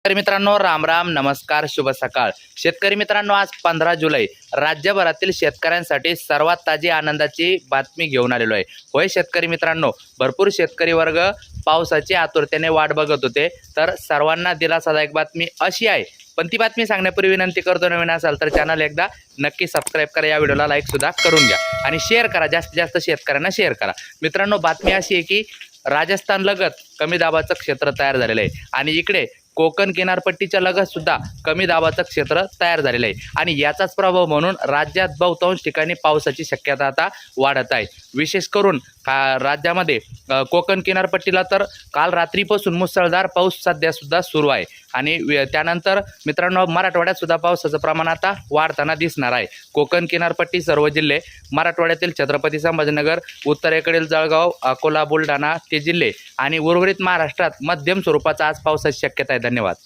शेतकरी मित्रांनो, राम राम, नमस्कार, शुभ सकाळ. शेतकरी मित्रांनो, आज 15 जुलै राज्यभरातील शेतकऱ्यांसाठी सर्वात ताजी आनंदाची बातमी घेऊन आलेलो आहे. होय शेतकरी मित्रांनो, भरपूर शेतकरी वर्ग पावसाची आतुरतेने वाट बघत होते. तर सर्वांना दिलासादायक बातमी अशी आहे. पण ती बातमी सांगण्यापूर्वी विनंती करतो, नवीन असाल तर चॅनल एकदा नक्की सबस्क्राईब करा, या व्हिडिओला लाईक सुद्धा करून घ्या आणि शेअर करा, जास्तीत जास्त शेतकऱ्यांना शेअर करा. मित्रांनो, बातमी अशी आहे की राजस्थान लगत कमी दाबाचं क्षेत्र तयार झालेलं आहे आणि इकडे कोकण किनारपट्टीच्या लगत सुद्धा कमी दाबाचं क्षेत्र तयार झालेलं आहे आणि याचाच प्रभाव म्हणून राज्यात बहुतांश ठिकाणी पावसाची शक्यता आता वाढत आहे. विशेष करून राज्यामध्ये कोकण किनारपट्टीला तर काल रात्रीपासून मुसळधार पाऊस सध्या सुद्धा सुरू आहे आणि त्यानंतर मित्रांनो, मराठवाड्यात सुद्धा पावसाचं प्रमाण आता वाढताना दिसणार आहे. कोकण किनारपट्टी सर्व जिल्हे, मराठवाड्यातील छत्रपती संभाजीनगर, उत्तरेकडील जळगाव, अकोला, बुलढाणा ते जिल्हे आणि उर्वरित महाराष्ट्रात मध्यम स्वरूपाचा आज पावसाची शक्यता आहे. धन्यवाद.